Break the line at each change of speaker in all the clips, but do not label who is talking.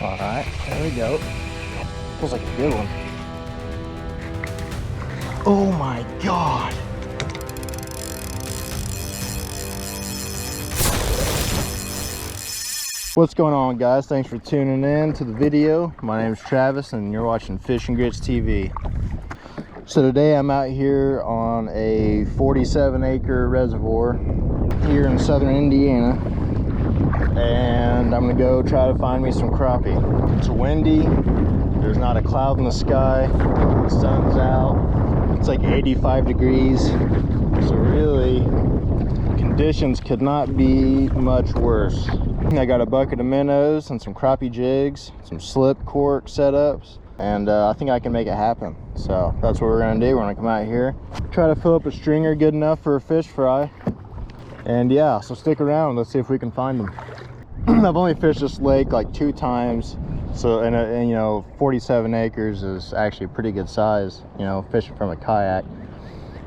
All right, there we go. Feels like a good one. Oh my God. What's going on, guys? Thanks for tuning in to the video. My name is Travis and you're watching Fishing Grits TV. So today I'm out here on a 47-acre reservoir here in southern Indiana, and I'm gonna go try to find me some crappie. It's windy, there's not a cloud in the sky, the sun's out, it's like 85 degrees, so really conditions could not be much worse. I got a bucket of minnows and some crappie jigs, some slip cork setups, and I think I can make it happen. So that's what we're gonna do. We're gonna come out here, try to fill up a stringer good enough for a fish fry, and yeah, so stick around. Let's see if we can find them. I've only fished this lake like 2 times, so and you know, 47 acres is actually a pretty good size, you know, fishing from a kayak.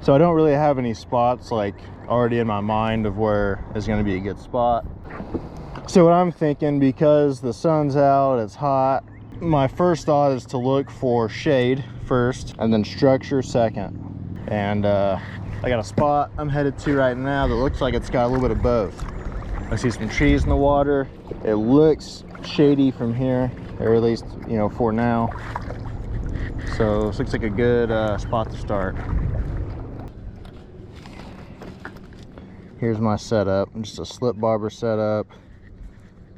So I don't really have any spots like already in my mind of where is going to be a good spot. So what I'm thinking, because the sun's out, it's hot, my first thought is to look for shade first and then structure second. And I got a spot I'm headed to right now that looks like it's got a little bit of both. I see some trees in the water. It looks shady from here, or at least, you know, for now. So this looks like a good spot to start. Here's my setup. Just a slip bobber setup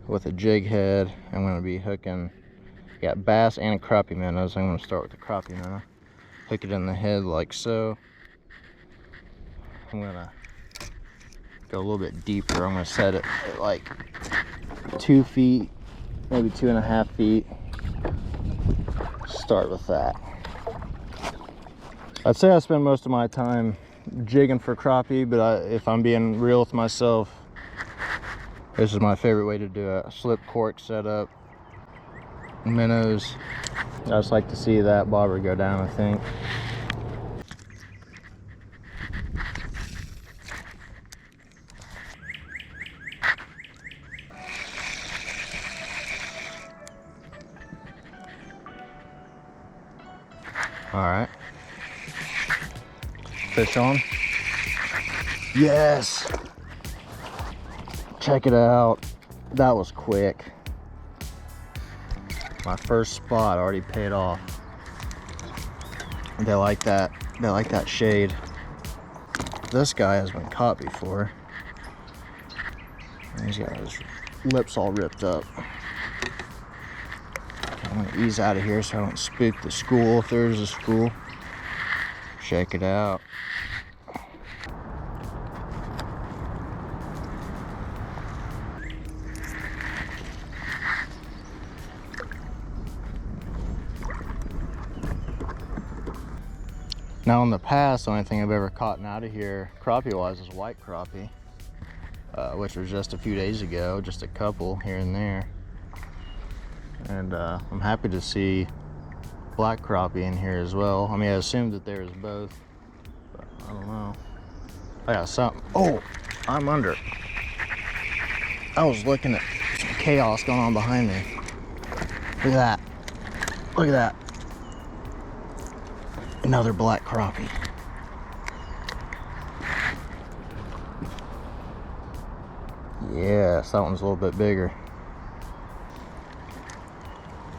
with a jig head. I'm going to be hooking, got bass and crappie minnows. I'm going to start with the crappie minnow. Hook it in the head like so. I'm going to go a little bit deeper. I'm going to set it at like 2 feet, maybe 2.5 feet. Start with that. I'd say I spend most of my time jigging for crappie, but if I'm being real with myself, this is my favorite way to do it. Slip cork setup, minnows. I just like to see that bobber go down, I think. All right. Fish on. Yes. Check it out. That was quick. My first spot already paid off. They like that. They like that shade. This guy has been caught before. He's got his lips all ripped up. I'm gonna ease out of here so I don't spook the school if there's a school. Check it out. Now in the past, the only thing I've ever caught out of here crappie wise is white crappie, which was just a few days ago, just a couple here and there. And I'm happy to see black crappie in here as well. I mean, I assumed that there was both, but I don't know. I got something. Oh, I'm under. I was looking at some chaos going on behind me. Look at that. Look at that. Another black crappie. Yes, that one's a little bit bigger.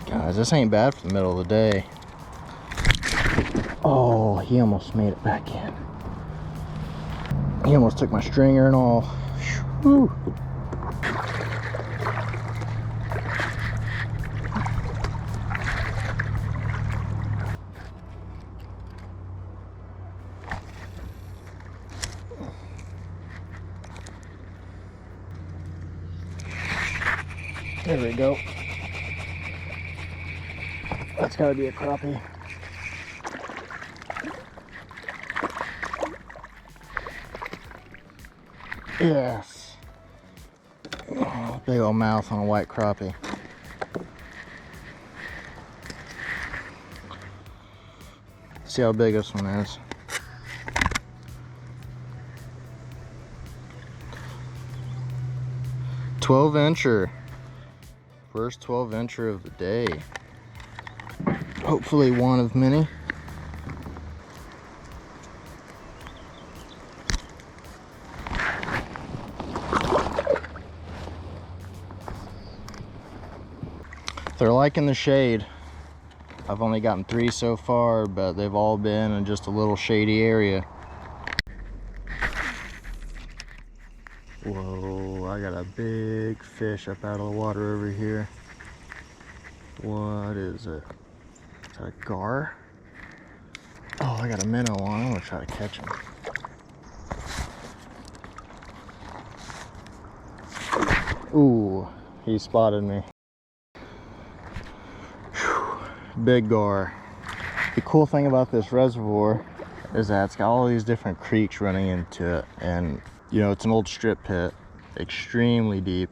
Guys, this ain't bad for the middle of the day. Oh, he almost made it back in. He almost took my stringer and all. Whew. There we go. That's gotta be a crappie. Yes. Oh, big old mouth on a white crappie. See how big this one is. "12 incher. First 12-incher of the day. Hopefully one of many. They're liking the shade. I've only gotten 3 so far, but they've all been in just a little shady area. Whoa, I got a big fish up out of the water over here. What is it? Is that a gar? Oh, I got a minnow on. I'm gonna try to catch him. Ooh, he spotted me. Whew, big gar. The cool thing about this reservoir is that it's got all these different creeks running into it, and you know, it's an old strip pit, extremely deep.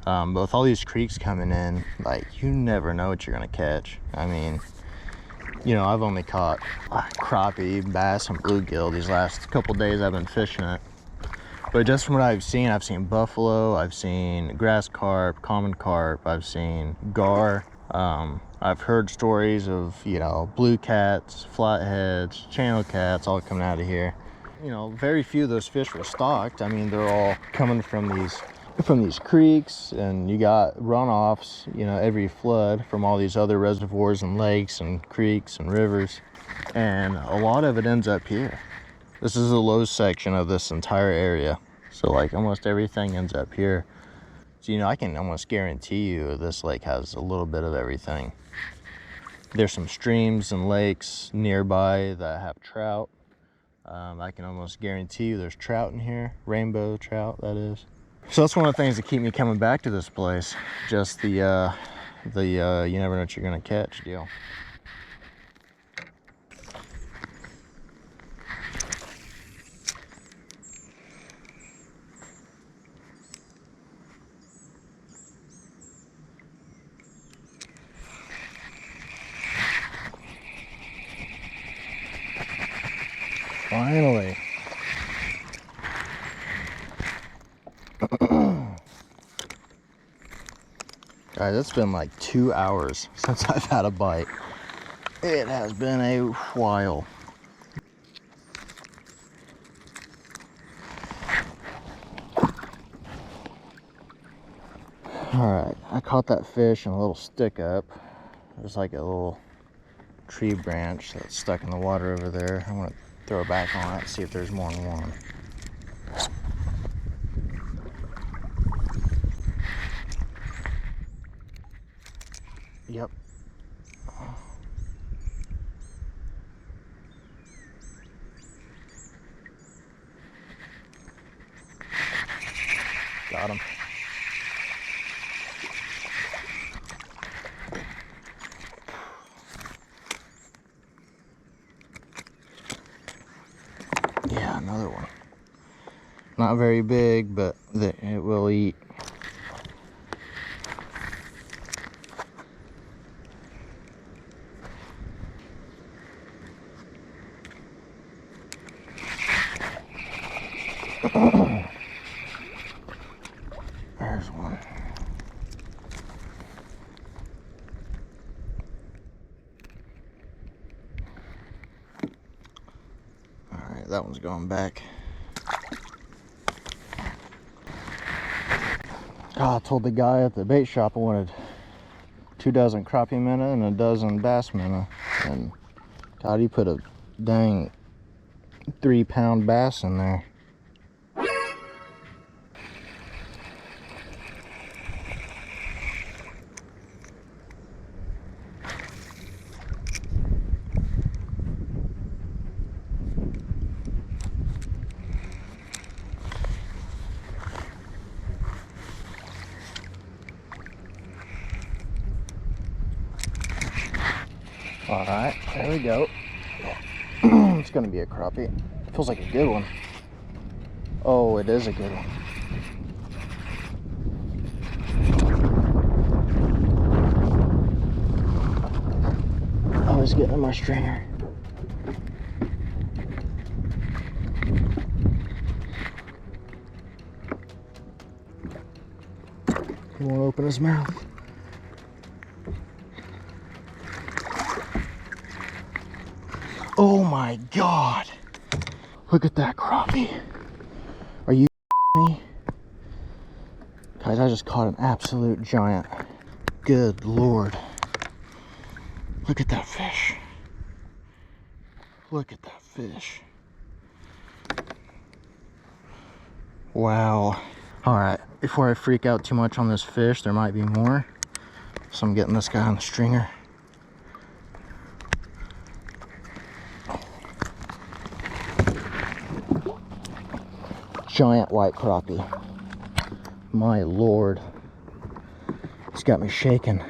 But with all these creeks coming in, like, you never know what you're gonna catch. I mean, you know, I've only caught crappie, bass, and bluegill these last couple days I've been fishing it. But just from what I've seen buffalo, I've seen grass carp, common carp, I've seen gar. I've heard stories of, you know, blue cats, flatheads, channel cats all coming out of here. You know, very few of those fish were stocked. I mean, they're all coming from these creeks, and you got runoffs, you know, every flood from all these other reservoirs and lakes and creeks and rivers. And a lot of it ends up here. This is the low section of this entire area. So like almost everything ends up here. So, you know, I can almost guarantee you this lake has a little bit of everything. There's some streams and lakes nearby that have trout. I can almost guarantee you there's trout in here, rainbow trout, that is. So that's one of the things that keep me coming back to this place. Just the you never know what you're gonna catch deal. Finally. Guys, it's been like 2 hours since I've had a bite. It has been a while. Alright, I caught that fish in a little stick up. There's like a little tree branch that's stuck in the water over there. I'm gonna throw it back on it and see if there's more than one. Yep. Got him. Yeah, another one. Not very big, but it will eat. There's one. All right, that one's going back. Oh, I told the guy at the bait shop I wanted 2 dozen crappie minnow and a dozen bass minnow, and God, he put a dang 3-pound bass in there. All right, there we go. It's gonna be a crappie. Feels like a good one. Oh, it is a good one. Oh, he's getting in my stringer. He won't open his mouth. my God. Look at that crappie. Are you me? Guys, I just caught an absolute giant. Good Lord. Look at that fish. Look at that fish. Wow. All right, before I freak out too much on this fish, there might be more. So I'm getting this guy on the stringer. Giant white crappie. My Lord. It's got me shaking.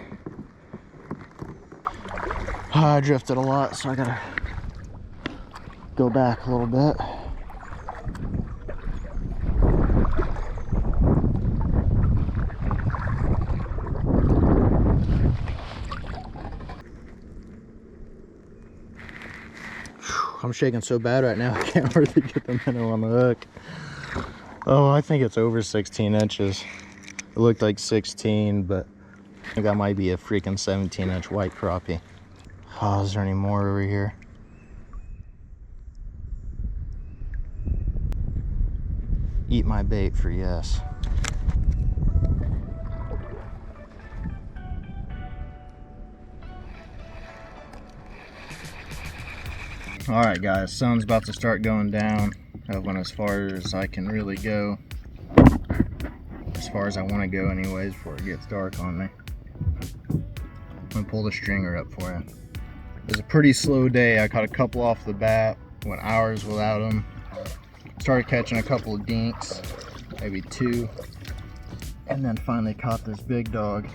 I drifted a lot, so I gotta go back a little bit. I'm shaking so bad right now, I can't hardly get the minnow on the hook. Oh, I think it's over 16 inches. It looked like 16, but I think that might be a freaking 17-inch white crappie. Oh, is there any more over here? Eat my bait for yes. All right, guys, sun's about to start going down. I went as far as I can really go, as far as I want to go anyways, before it gets dark on me. I'm gonna pull the stringer up for you. It was a pretty slow day. I caught a couple off the bat, went hours without them. Started catching a couple of dinks, maybe 2, and then finally caught this big dog.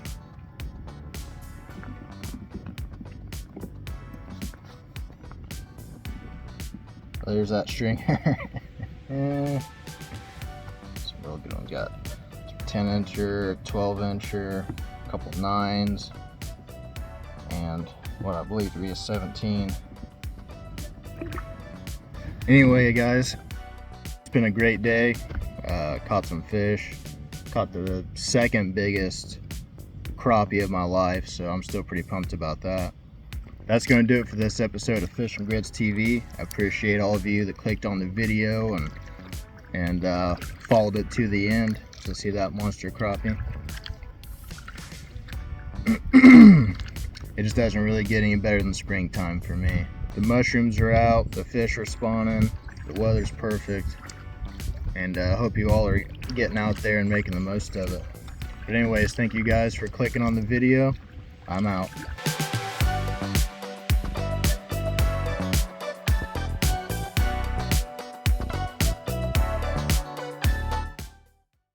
There's that stringer. Some real good ones. Got 10-incher, 12-incher, a couple 9s, and what I believe to be a 17. Anyway, guys, it's been a great day. Caught some fish. Caught the second biggest crappie of my life, so I'm still pretty pumped about that. That's going to do it for this episode of Fish and Grits TV. I appreciate all of you that clicked on the video and followed it to the end to see that monster crappie. It just doesn't really get any better than springtime for me. The mushrooms are out, the fish are spawning, the weather's perfect, and I hope you all are getting out there and making the most of it. But anyways, thank you guys for clicking on the video. I'm out.